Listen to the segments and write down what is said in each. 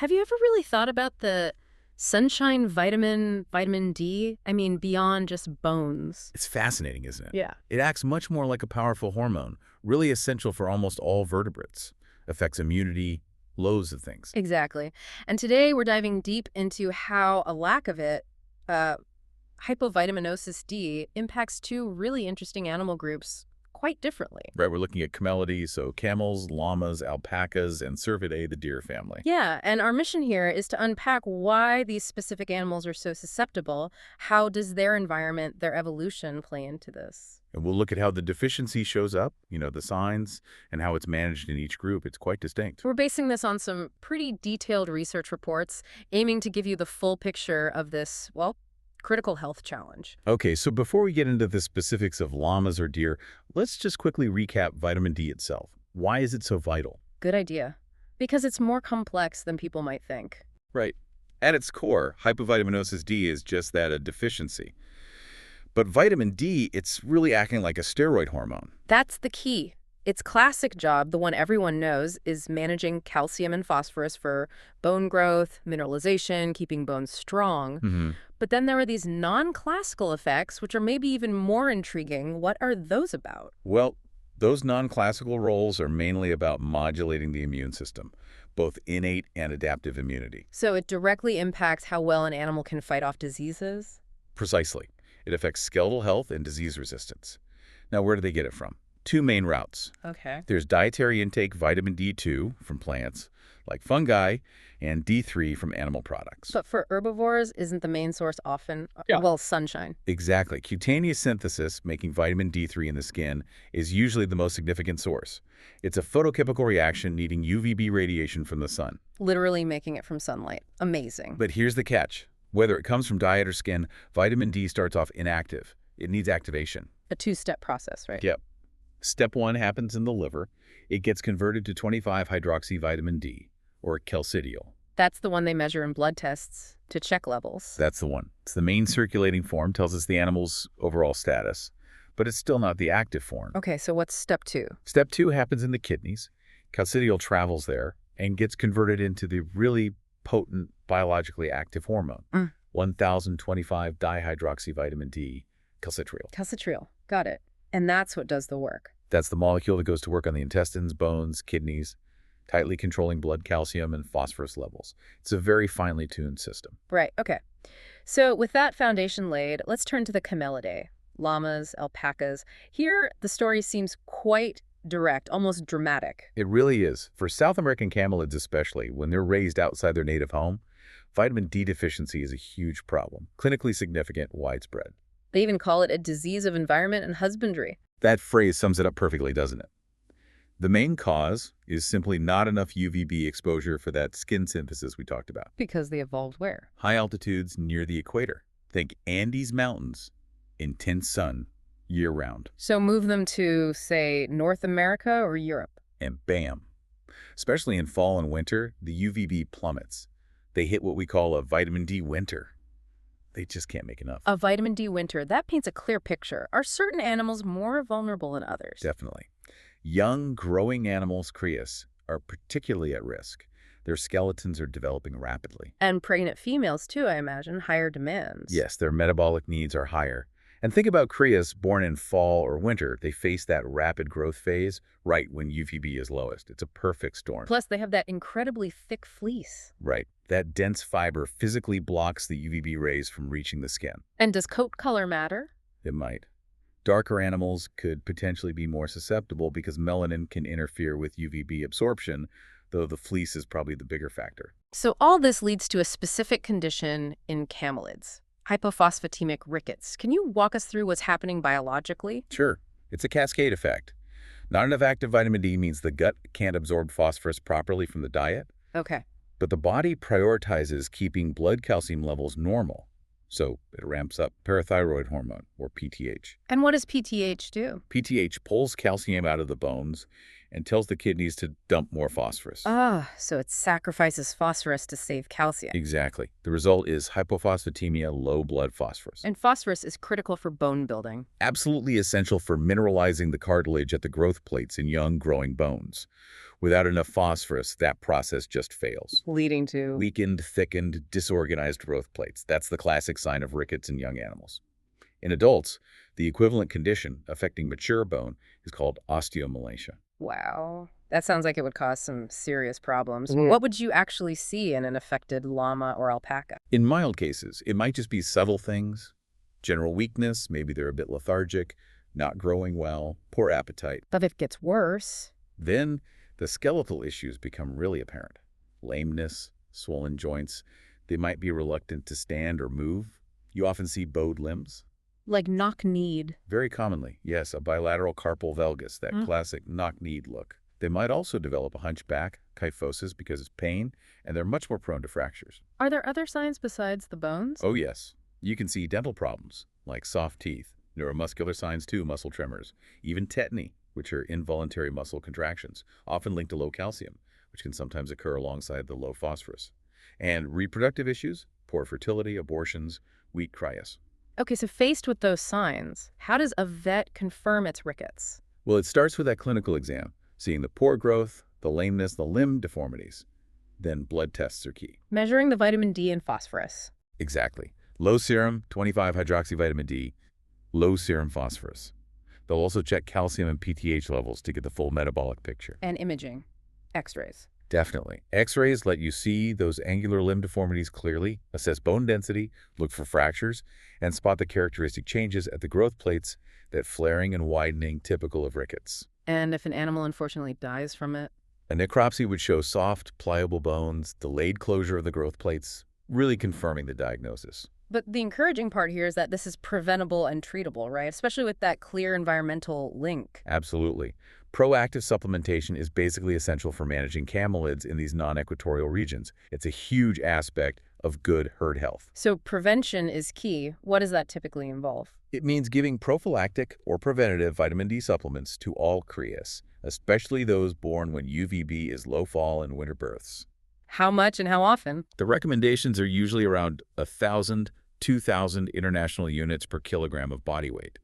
Have you ever really thought about the sunshine vitamin D? I mean, beyond just bones. It's fascinating, isn't it? Yeah. It acts much more like a powerful hormone, really essential for almost all vertebrates. Affects immunity, loads of things. Exactly. And today we're diving deep into how a lack of it, uh, hypovitaminosis D, impacts two really interesting animal groups quite differently. Right, we're looking at camelidae, so camels, llamas, alpacas, and cervidae, the deer family. Yeah, and our mission here is to unpack why these specific animals are so susceptible. How does their environment, their evolution play into this? And we'll look at how the deficiency shows up, the signs, and how it's managed in each group. It's quite distinct. We're basing this on some pretty detailed research reports, aiming to give you the full picture of this, well, critical health challenge. Okay, so before we get into the specifics of llamas or deer, let's just quickly recap vitamin D itself. Why is it so vital? Good idea. Because it's more complex than people might think. Right. At its core, hypovitaminosis D is just that, a deficiency. But vitamin D, it's really acting like a steroid hormone. That's the key. Its classic job, the one everyone knows, is managing calcium and phosphorus for bone growth, mineralization, keeping bones strong. But then there are these non-classical effects, which are maybe even more intriguing. What are those about? Well, those non-classical roles are mainly about modulating the immune system, both innate and adaptive immunity. So it directly impacts how well an animal can fight off diseases? Precisely. It affects skeletal health and disease resistance. Now, where do they get it from? Two main routes. Okay. There's dietary intake vitamin D2 from plants, like fungi, and D3 from animal products. But for herbivores, isn't the main source often, well, sunshine? Exactly. Cutaneous synthesis, making vitamin D3 in the skin, is usually the most significant source. It's a photochemical reaction needing UVB radiation from the sun. Literally making it from sunlight. Amazing. But here's the catch. Whether it comes from diet or skin, vitamin D starts off inactive. It needs activation. A two-step process, right? Yep. Step 1 happens in the liver. It gets converted to 25-hydroxyvitamin D, or calcidiol. That's the one they measure in blood tests to check levels. That's the one. It's the main circulating form, tells us the animal's overall status, but it's still not the active form. Okay, so what's step 2? Step 2 happens in the kidneys. Calcidiol travels there and gets converted into the really potent biologically active hormone, 1025-dihydroxyvitamin D, calcitriol. Calcitriol. Got it. And that's what does the work. That's the molecule that goes to work on the intestines, bones, kidneys, tightly controlling blood calcium and phosphorus levels. It's a very finely tuned system. Right, okay. So with that foundation laid, let's turn to the Camelidae, llamas, alpacas. Here, the story seems quite direct, almost dramatic. It really is. For South American camelids especially, when they're raised outside their native home, vitamin D deficiency is a huge problem, clinically significant, widespread. They even call it a disease of environment and husbandry. That phrase sums it up perfectly, doesn't it? The main cause is simply not enough UVB exposure for that skin synthesis we talked about. Because they evolved where? High altitudes near the equator. Think Andes Mountains, intense sun, year-round. So move them to, say, North America or Europe. And bam. Especially in fall and winter, the UVB plummets. They hit what we call a vitamin D winter. They just can't make enough. A vitamin D winter, that paints a clear picture. Are certain animals more vulnerable than others? Definitely. Young, growing animals, crias, are particularly at risk. Their skeletons are developing rapidly. And pregnant females, too, I imagine, higher demands. Yes, their metabolic needs are higher. And think about crias born in fall or winter. They face that rapid growth phase right when UVB is lowest. It's a perfect storm. Plus, they have that incredibly thick fleece. Right. That dense fiber physically blocks the UVB rays from reaching the skin. And does coat color matter? It might. Darker animals could potentially be more susceptible because melanin can interfere with UVB absorption, though the fleece is probably the bigger factor. So all this leads to a specific condition in camelids, hypophosphatemic rickets. Can you walk us through what's happening biologically? Sure. It's a cascade effect. Not enough active vitamin D means the gut can't absorb phosphorus properly from the diet. Okay. But the body prioritizes keeping blood calcium levels normal. So it ramps up parathyroid hormone, or PTH. And what does PTH do? PTH pulls calcium out of the bones and tells the kidneys to dump more phosphorus. So it sacrifices phosphorus to save calcium. Exactly. The result is hypophosphatemia, low blood phosphorus. And phosphorus is critical for bone building. Absolutely essential for mineralizing the cartilage at the growth plates in young, growing bones. Without enough phosphorus, that process just fails. Leading to... Weakened, thickened, disorganized growth plates. That's the classic sign of rickets in young animals. In adults, the equivalent condition affecting mature bone is called osteomalacia. Wow. That sounds like it would cause some serious problems. What would you actually see in an affected llama or alpaca? In mild cases, it might just be subtle things. General weakness, maybe they're a bit lethargic, not growing well, poor appetite. But if it gets worse... Then the skeletal issues become really apparent. Lameness, swollen joints. They might be reluctant to stand or move. You often see bowed limbs. Like knock-kneed. Very commonly, yes, a bilateral carpal valgus, that classic knock-kneed look. They might also develop a hunchback, kyphosis, because it's pain, and they're much more prone to fractures. Are there other signs besides the bones? Oh, yes. You can see dental problems, like soft teeth, neuromuscular signs too, muscle tremors, even tetany, which are involuntary muscle contractions, often linked to low calcium, which can sometimes occur alongside the low phosphorus. And reproductive issues, poor fertility, abortions, weak cryas. Okay, so faced with those signs, how does a vet confirm it's rickets? Well, it starts with that clinical exam, seeing the poor growth, the lameness, the limb deformities. Then blood tests are key. Measuring the vitamin D and phosphorus. Exactly. Low serum, 25-hydroxyvitamin D, low serum phosphorus. They'll also check calcium and PTH levels to get the full metabolic picture. And imaging. X-rays. Definitely. X-rays let you see those angular limb deformities clearly, assess bone density, look for fractures, and spot the characteristic changes at the growth plates, that flaring and widening typical of rickets. And if an animal unfortunately dies from it? A necropsy would show soft, pliable bones, delayed closure of the growth plates, really confirming the diagnosis. But the encouraging part here is that this is preventable and treatable, right? Especially with that clear environmental link. Absolutely. Proactive supplementation is basically essential for managing camelids in these non-equatorial regions. It's a huge aspect of good herd health. So prevention is key. What does that typically involve? It means giving prophylactic or preventative vitamin D supplements to all crias, especially those born when UVB is low fall and winter births. How much and how often? The recommendations are usually around 1,000, 2,000 international units per kilogram of body weight.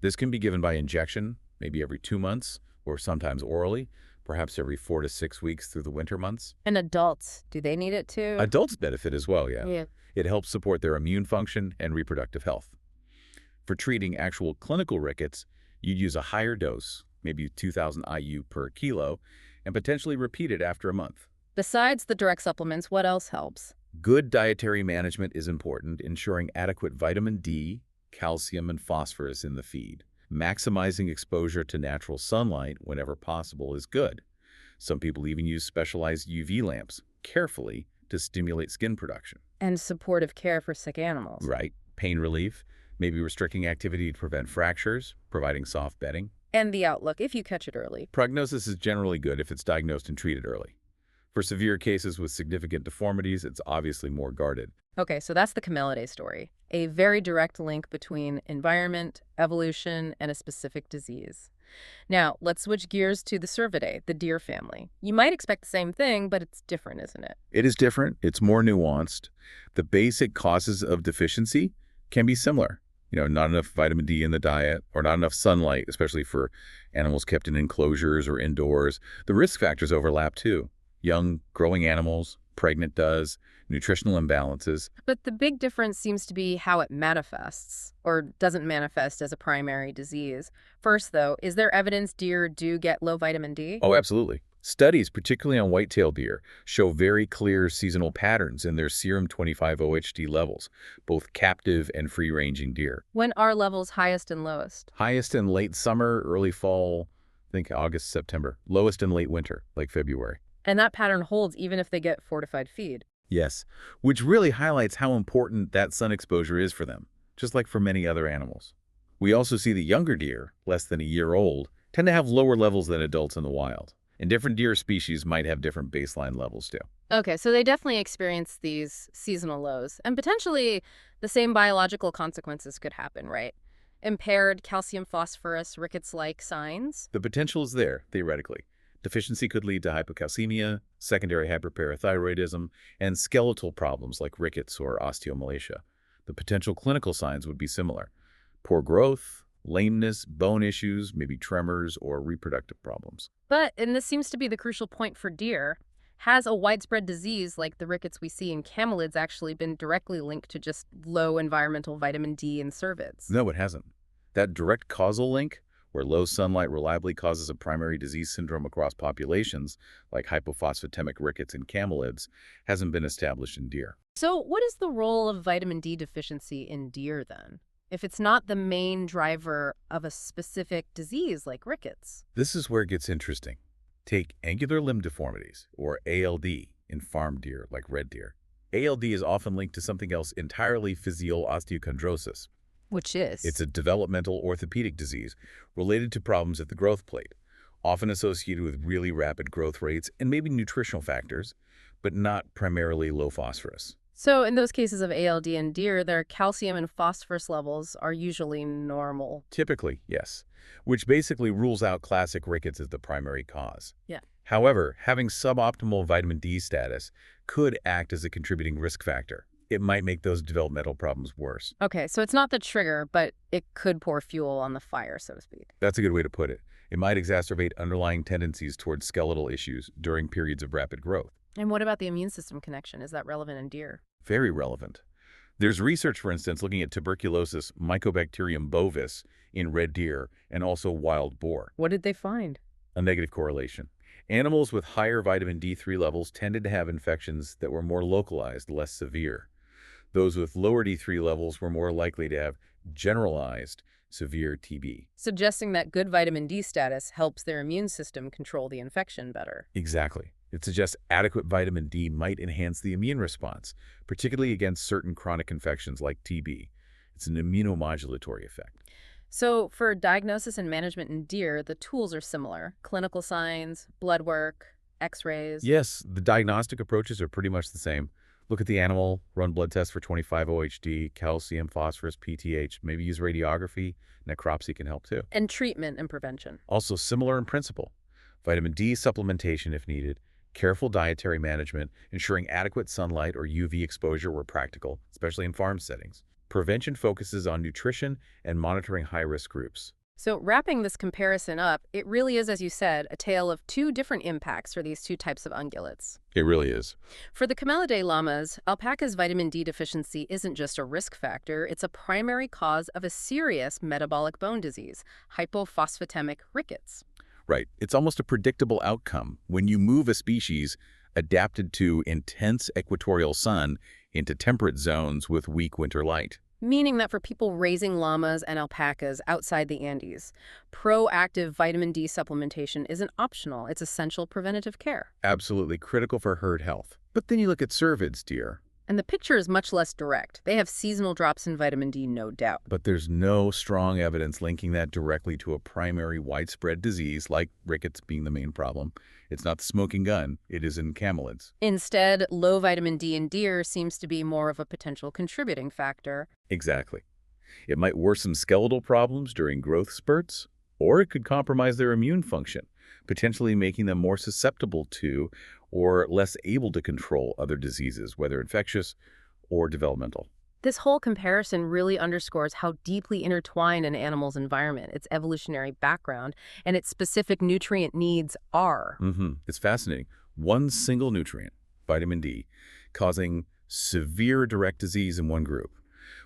This can be given by injection, maybe every 2 months, or sometimes orally, perhaps every 4 to 6 weeks through the winter months. And adults, do they need it too? Adults benefit as well, yeah. It helps support their immune function and reproductive health. For treating actual clinical rickets, you'd use a higher dose, maybe 2,000 IU per kilo, and potentially repeat it after a month. Besides the direct supplements, what else helps? Good dietary management is important, ensuring adequate vitamin D, calcium, and phosphorus in the feed. Maximizing exposure to natural sunlight whenever possible is good. Some people even use specialized UV lamps carefully to stimulate skin production. And supportive care for sick animals. Right. Pain relief, maybe restricting activity to prevent fractures, providing soft bedding. And the outlook, if you catch it early. Prognosis is generally good if it's diagnosed and treated early. For severe cases with significant deformities, it's obviously more guarded. Okay, so that's the Camelidae story. A very direct link between environment, evolution, and a specific disease. Now, let's switch gears to the Cervidae, the deer family. You might expect the same thing, but it's different, isn't it? It is different. It's more nuanced. The basic causes of deficiency can be similar. Not enough vitamin D in the diet or not enough sunlight, especially for animals kept in enclosures or indoors. The risk factors overlap too. Young, growing animals, pregnant does, nutritional imbalances. But the big difference seems to be how it manifests, or doesn't manifest as a primary disease. First, though, is there evidence deer do get low vitamin D? Oh, absolutely. Studies, particularly on white-tailed deer, show very clear seasonal patterns in their serum 25-OHD levels, both captive and free-ranging deer. When are levels highest and lowest? Highest in late summer, early fall, I think August, September. Lowest in late winter, like February. And that pattern holds even if they get fortified feed. Yes, which really highlights how important that sun exposure is for them, just like for many other animals. We also see the younger deer, less than a year old, tend to have lower levels than adults in the wild. And different deer species might have different baseline levels too. Okay, so they definitely experience these seasonal lows, and potentially the same biological consequences could happen, right? Impaired calcium phosphorus rickets-like signs? The potential is there, theoretically. Deficiency could lead to hypocalcemia, secondary hyperparathyroidism, and skeletal problems like rickets or osteomalacia. The potential clinical signs would be similar. Poor growth, lameness, bone issues, maybe tremors, or reproductive problems. But, and this seems to be the crucial point for deer, has a widespread disease like the rickets we see in camelids actually been directly linked to just low environmental vitamin D in cervids? No, it hasn't. That direct causal link, where low sunlight reliably causes a primary disease syndrome across populations, like hypophosphatemic rickets in camelids, hasn't been established in deer. So, what is the role of vitamin D deficiency in deer then? If it's not the main driver of a specific disease like rickets. This is where it gets interesting. Take angular limb deformities, or ALD, in farm deer like red deer. ALD is often linked to something else entirely, physical osteochondrosis. Which is? It's a developmental orthopedic disease related to problems at the growth plate, often associated with really rapid growth rates and maybe nutritional factors, but not primarily low phosphorus. So, in those cases of ALD in deer, their calcium and phosphorus levels are usually normal. Typically, yes, which basically rules out classic rickets as the primary cause. Yeah. However, having suboptimal vitamin D status could act as a contributing risk factor. It might make those developmental problems worse. Okay, so it's not the trigger, but it could pour fuel on the fire, so to speak. That's a good way to put it. It might exacerbate underlying tendencies towards skeletal issues during periods of rapid growth. And what about the immune system connection? Is that relevant in deer? Very relevant. There's research, for instance, looking at tuberculosis Mycobacterium bovis in red deer and also wild boar. What did they find? A negative correlation. Animals with higher vitamin D3 levels tended to have infections that were more localized, less severe. Those with lower D3 levels were more likely to have generalized severe TB. Suggesting that good vitamin D status helps their immune system control the infection better. Exactly. It suggests adequate vitamin D might enhance the immune response, particularly against certain chronic infections like TB. It's an immunomodulatory effect. So, for diagnosis and management in deer, the tools are similar. Clinical signs, blood work, x-rays. Yes, the diagnostic approaches are pretty much the same. Look at the animal, run blood tests for 25-OHD, calcium, phosphorus, PTH, maybe use radiography. Necropsy can help too. And treatment and prevention. Also similar in principle. Vitamin D supplementation if needed, careful dietary management, ensuring adequate sunlight or UV exposure where practical, especially in farm settings. Prevention focuses on nutrition and monitoring high-risk groups. So wrapping this comparison up, it really is, as you said, a tale of two different impacts for these two types of ungulates. It really is. For the Camelidae llamas, alpaca's vitamin D deficiency isn't just a risk factor, it's a primary cause of a serious metabolic bone disease, hypophosphatemic rickets. Right. It's almost a predictable outcome when you move a species adapted to intense equatorial sun into temperate zones with weak winter light. Meaning that for people raising llamas and alpacas outside the Andes, proactive vitamin D supplementation isn't optional. It's essential preventative care. Absolutely critical for herd health. But then you look at cervids deer. And the picture is much less direct. They have seasonal drops in vitamin D, no doubt. But there's no strong evidence linking that directly to a primary widespread disease like rickets being the main problem. It's not the smoking gun. It is in camelids. Instead, low vitamin D in deer seems to be more of a potential contributing factor. Exactly. It might worsen skeletal problems during growth spurts, or it could compromise their immune function, potentially making them more susceptible to or less able to control other diseases, whether infectious or developmental. This whole comparison really underscores how deeply intertwined an animal's environment, its evolutionary background, and its specific nutrient needs are. It's fascinating. One single nutrient, vitamin D, causing severe direct disease in one group,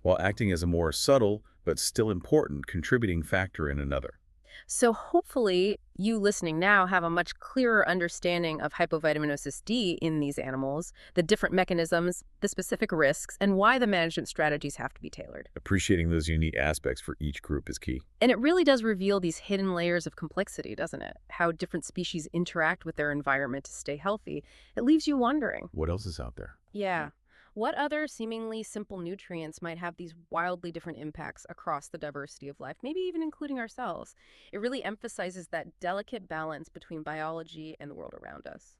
while acting as a more subtle but still important contributing factor in another. So hopefully you listening now have a much clearer understanding of hypovitaminosis D in these animals, the different mechanisms, the specific risks, and why the management strategies have to be tailored. Appreciating those unique aspects for each group is key. And it really does reveal these hidden layers of complexity, doesn't it? How different species interact with their environment to stay healthy. It leaves you wondering. What else is out there? Yeah. What other seemingly simple nutrients might have these wildly different impacts across the diversity of life, maybe even including ourselves? It really emphasizes that delicate balance between biology and the world around us.